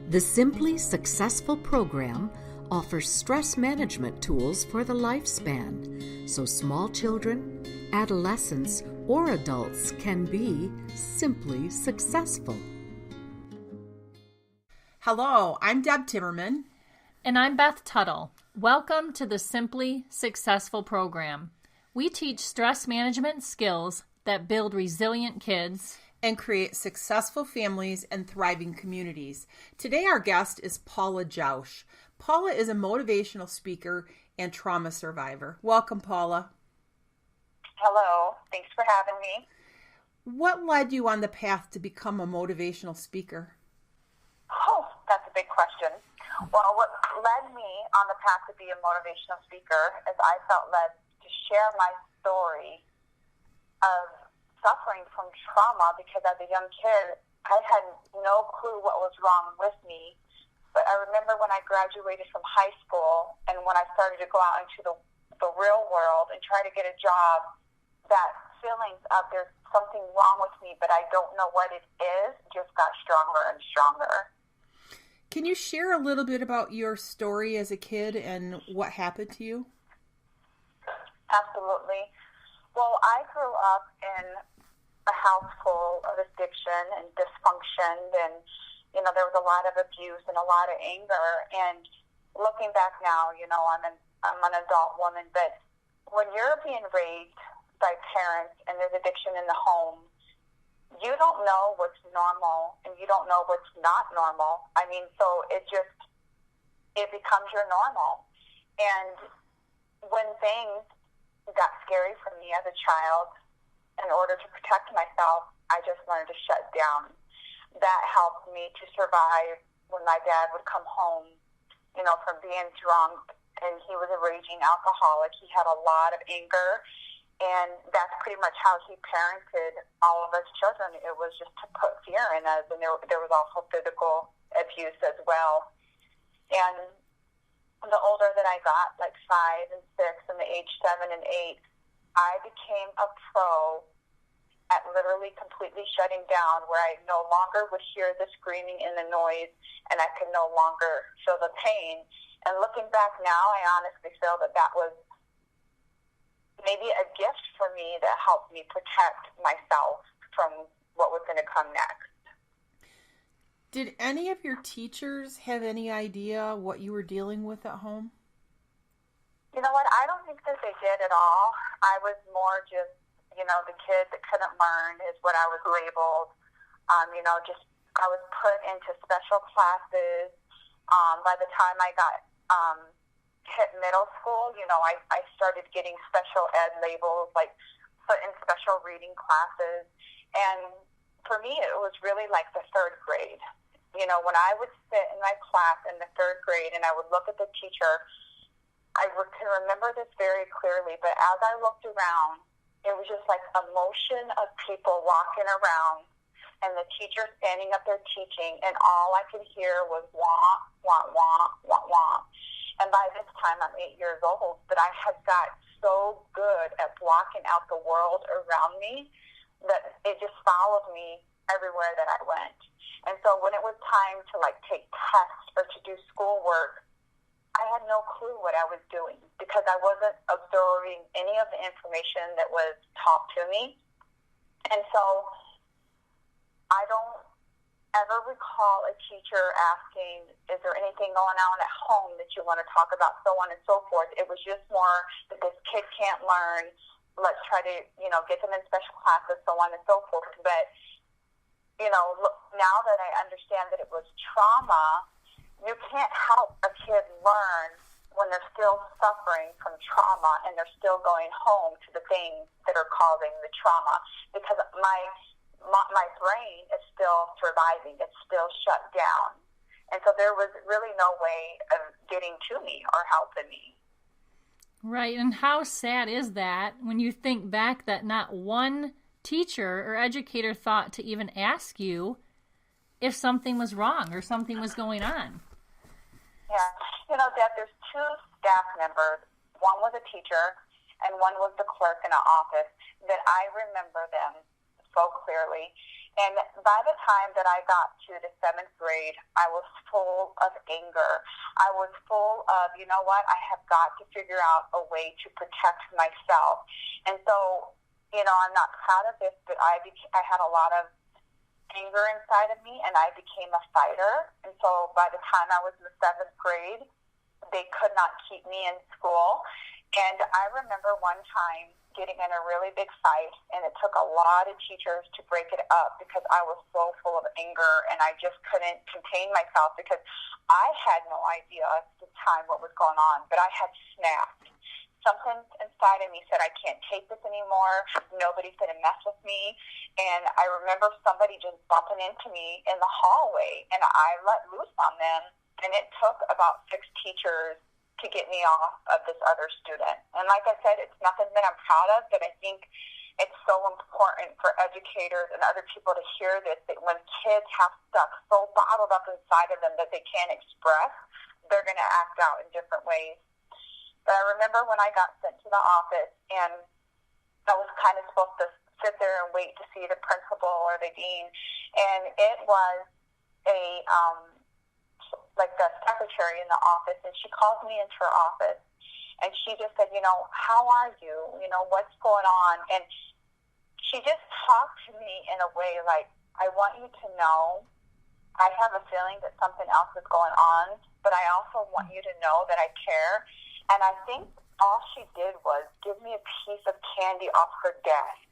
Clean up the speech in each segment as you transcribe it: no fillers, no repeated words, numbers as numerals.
The Simply Successful program offers stress management tools for the lifespan, so small children, adolescents, or adults can be simply successful. Hello, I'm Deb Timmerman. And I'm Beth Tuttle. Welcome to the Simply Successful program. We teach stress management skills that build resilient kids And create successful families and thriving communities. Today our guest is Paula Jauch. Paula is a motivational speaker and trauma survivor. Welcome, Paula. Hello. Thanks for having me. What led you on the path to become a motivational speaker? Oh, that's a big question. Well, what led me on the path to be a motivational speaker is I felt led to share my story of suffering from trauma, because as a young kid, I had no clue what was wrong with me. But I remember when I graduated from high school and when I started to go out into the real world and try to get a job, that feelings of there's something wrong with me, but I don't know what it is, just got stronger and stronger. Can you share a little bit about your story as a kid and what happened to you? Absolutely. Well, I grew up in a house full of addiction and dysfunction, and there was a lot of abuse and a lot of anger. And looking back now, I'm an adult woman, but when you're being raised by parents and there's addiction in the home, you don't know what's normal and you don't know what's not normal. So it becomes your normal. And when things got scary for me as a child, in order to protect myself, I just learned to shut down. That helped me to survive when my dad would come home, from being drunk, and he was a raging alcoholic. He had a lot of anger, and that's pretty much how he parented all of us children. It was just to put fear in us, and there was also physical abuse as well. And the older that I got, like 5 and 6, and the age 7 and 8, I became a pro at literally completely shutting down, where I no longer would hear the screaming and the noise, and I could no longer feel the pain. And looking back now, I honestly feel that was maybe a gift for me that helped me protect myself from what was going to come next. Did any of your teachers have any idea what you were dealing with at home? You know what? I don't think that they did at all. I was more just, the kid that couldn't learn is what I was labeled. I was put into special classes. By the time I got hit middle school, I started getting special ed labels, like put in special reading classes. And for me, it was really like the third grade. When I would sit in my class in the third grade and I would look at the teacher, I can remember this very clearly, but as I looked around, it was just like a motion of people walking around and the teacher standing up there teaching, and all I could hear was wah, wah, wah, wah, wah. And by this time, I'm 8 years old, but I had got so good at blocking out the world around me that it just followed me everywhere that I went. And so when it was time to take tests or to do schoolwork, I had no clue what I was doing because I wasn't absorbing any of the information that was taught to me. And so I don't ever recall a teacher asking, is there anything going on at home that you want to talk about, so on and so forth. It was just more that this kid can't learn. Let's try to, get them in special classes, so on and so forth. But, now that I understand that it was trauma, you can't help a kid learn when they're still suffering from trauma and they're still going home to the things that are causing the trauma, because my brain is still surviving. It's still shut down. And so there was really no way of getting to me or helping me. Right, and how sad is that when you think back that not one teacher or educator thought to even ask you if something was wrong or something was going on? Yeah. Deb, there's 2 staff members. One was a teacher and one was the clerk in the office that I remember them so clearly. And by the time that I got to the 7th grade, I was full of anger. I was full of, you know what, I have got to figure out a way to protect myself. And so, I'm not proud of this, but I had a lot of anger inside of me, and I became a fighter. And so by the time I was in the 7th grade, they could not keep me in school. And I remember one time getting in a really big fight, and it took a lot of teachers to break it up because I was so full of anger, and I just couldn't contain myself because I had no idea at the time what was going on, but I had snapped. Something inside of me said, I can't take this anymore. Nobody's going to mess with me. And I remember somebody just bumping into me in the hallway, and I let loose on them. And it took about 6 teachers to get me off of this other student. And like I said, it's nothing that I'm proud of, but I think it's so important for educators and other people to hear this, that when kids have stuff so bottled up inside of them that they can't express, they're going to act out in different ways. But I remember when I got sent to the office, and I was kind of supposed to sit there and wait to see the principal or the dean, and it was like the secretary in the office, and she called me into her office, and she just said, how are you? What's going on? And she just talked to me in a way like, I want you to know I have a feeling that something else is going on, but I also want you to know that I care. And I think all she did was give me a piece of candy off her desk.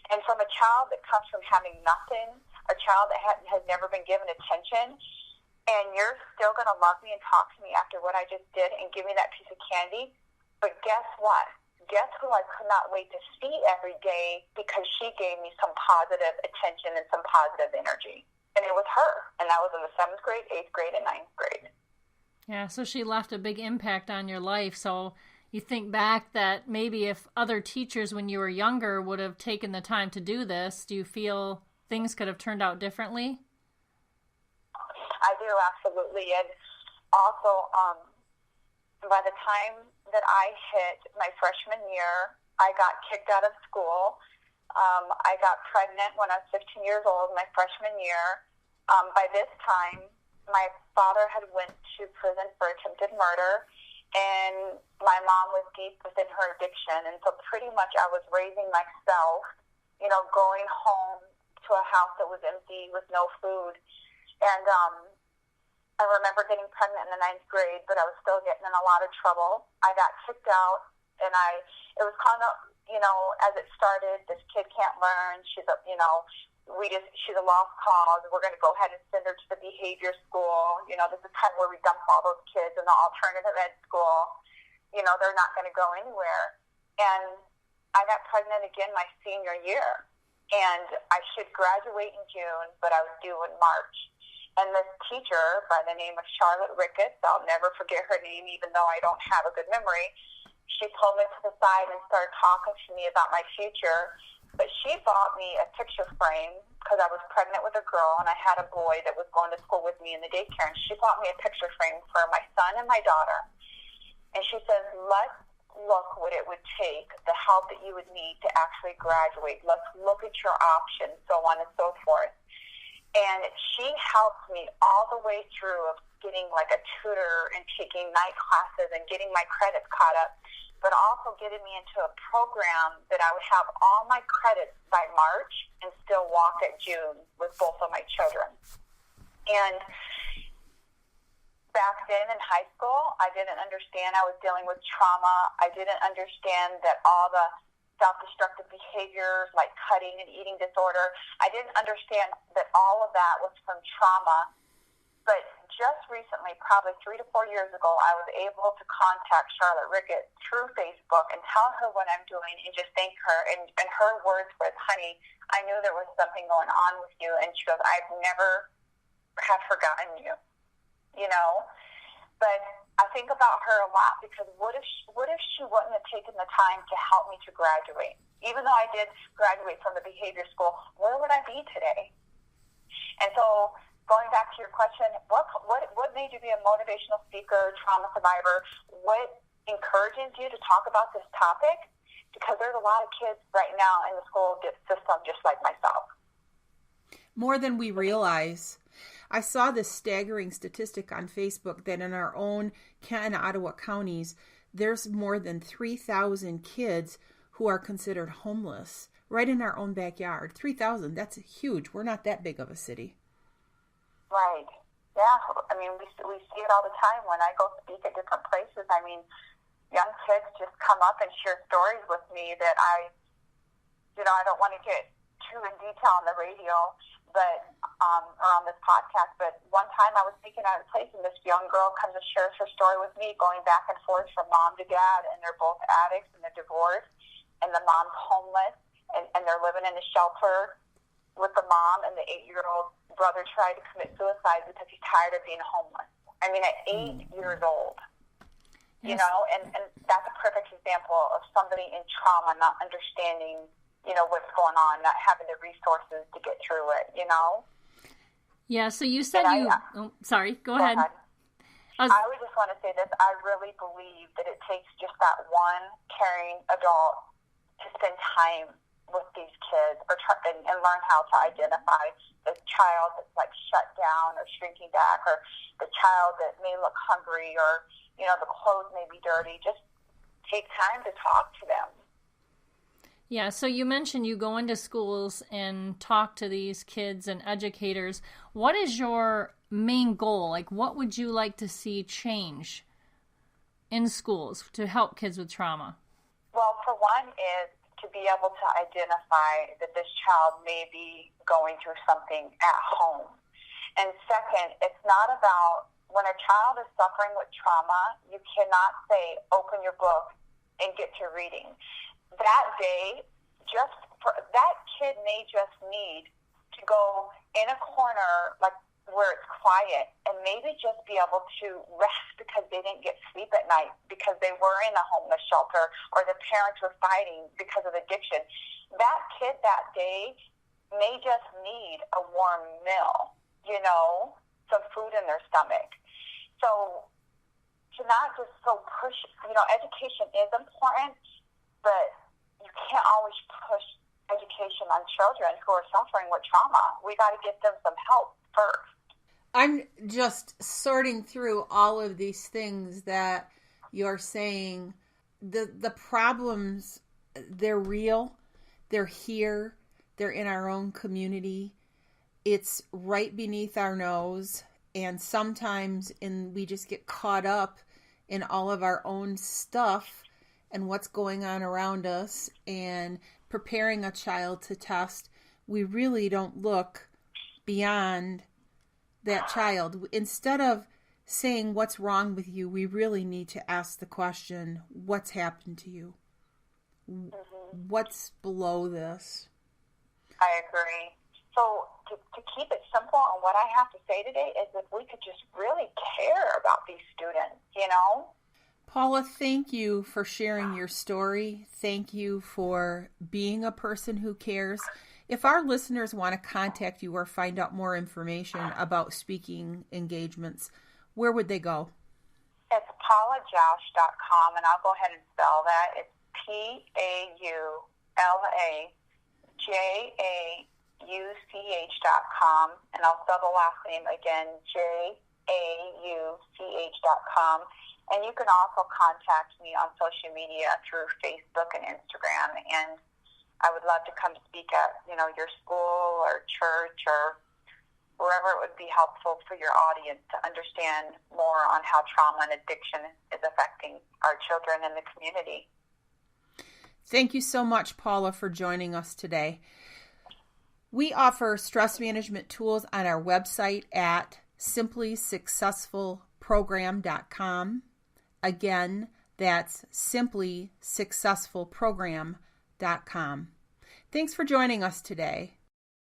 And from a child that comes from having nothing, a child that has never been given attention, and you're still going to love me and talk to me after what I just did and give me that piece of candy. But guess what? Guess who I could not wait to see every day because she gave me some positive attention and some positive energy. And it was her. And that was in the 7th grade, 8th grade, and 9th grade. Yeah, so she left a big impact on your life. So you think back that maybe if other teachers when you were younger would have taken the time to do this, do you feel things could have turned out differently? I do, absolutely. And also, by the time that I hit my freshman year, I got kicked out of school. I got pregnant when I was 15 years old, my freshman year. By this time, my father had went to prison for attempted murder, and my mom was deep within her addiction. And so pretty much I was raising myself, going home to a house that was empty with no food. And I remember getting pregnant in the 9th grade, but I was still getting in a lot of trouble. I got kicked out, and it was kind of, as it started, this kid can't learn. She's a lost cause. We're going to go ahead and send her to the behavior school. This is kind of where we dump all those kids in the alternative ed school. They're not going to go anywhere. And I got pregnant again my senior year. And I should graduate in June, but I was due in March. And this teacher by the name of Charlotte Ricketts, I'll never forget her name, even though I don't have a good memory, she pulled me to the side and started talking to me about my future. But she bought me a picture frame because I was pregnant with a girl, and I had a boy that was going to school with me in the daycare. And she bought me a picture frame for my son and my daughter. And she says, let's look what it would take, the help that you would need to actually graduate. Let's look at your options, so on and so forth. And she helped me all the way through of getting like a tutor and taking night classes and getting my credits caught up, but also getting me into a program that I would have all my credits by March and still walk at June with both of my children. And back then in high school, I didn't understand I was dealing with trauma. I didn't understand that all the self-destructive behaviors like cutting and eating disorder, I didn't understand that all of that was from trauma. But just recently, probably 3 to 4 years ago, I was able to contact Charlotte Ricketts through Facebook and tell her what I'm doing and just thank her. And her words was, honey, I knew there was something going on with you. And she goes, I've never have forgotten you, But I think about her a lot because what if she wouldn't have taken the time to help me to graduate? Even though I did graduate from the behavior school, where would I be today? And so going back to your question, what made you be a motivational speaker, trauma survivor? What encourages you to talk about this topic? Because there's a lot of kids right now in the school system just like myself. More than we realize. I saw this staggering statistic on Facebook that in our own Kent and Ottawa counties, there's more than 3,000 kids who are considered homeless right in our own backyard. 3,000, that's huge. We're not that big of a city. Right. Yeah. I mean, we see it all the time when I go speak at different places. I mean, young kids just come up and share stories with me that I don't want to get too in detail on the radio, but or on this podcast. But one time I was speaking at a place, and this young girl comes and shares her story with me, going back and forth from mom to dad, and they're both addicts, and they're divorced, and the mom's homeless, and they're living in a shelter with the mom, and the 8-year-old brother tried to commit suicide because he's tired of being homeless. I mean, at 8 years old. Yes. You know, and that's a perfect example of somebody in trauma not understanding, what's going on, not having the resources to get through it, Yeah, so you said sorry, go ahead. I would just want to say this. I really believe that it takes just that one caring adult to spend time with these kids and learn how to identify the child that's like shut down or shrinking back, or the child that may look hungry, or, the clothes may be dirty. Just take time to talk to them. Yeah, so you mentioned you go into schools and talk to these kids and educators. What is your main goal? Like, what would you like to see change in schools to help kids with trauma? Well, for one is to be able to identify that this child may be going through something at home. And second, it's not about when a child is suffering with trauma, you cannot say, open your book and get to reading. That day, that kid may just need to go in a corner, like where it's quiet, and maybe just be able to rest because they didn't get sleep at night because they were in a homeless shelter, or the parents were fighting because of addiction. That kid that day may just need a warm meal, some food in their stomach. So to not just so push, education is important, but you can't always push education on children who are suffering with trauma. We got to get them some help first. I'm just sorting through all of these things that you're saying. The problems, they're real. They're here. They're in our own community. It's right beneath our nose. And sometimes we just get caught up in all of our own stuff and what's going on around us, and preparing a child to test. We really don't look beyond that child. Instead of saying what's wrong with you, we really need to ask the question, what's happened to you? What's below this? I agree. So to keep it simple, and what I have to say today is if we could just really care about these students, Paula, thank you for sharing your story. Thank you for being a person who cares. If our listeners want to contact you or find out more information about speaking engagements, where would they go? It's paulajauch.com, and I'll go ahead and spell that. It's PaulaJauch.com, and I'll spell the last name again, JAUCH.com. And you can also contact me on social media through Facebook and Instagram. And I would love to come speak at, your school or church or wherever it would be helpful for your audience to understand more on how trauma and addiction is affecting our children and the community. Thank you so much, Paula, for joining us today. We offer stress management tools on our website at simplysuccessfulprogram.com. Again, that's simplysuccessfulprogram.com. Thanks for joining us today.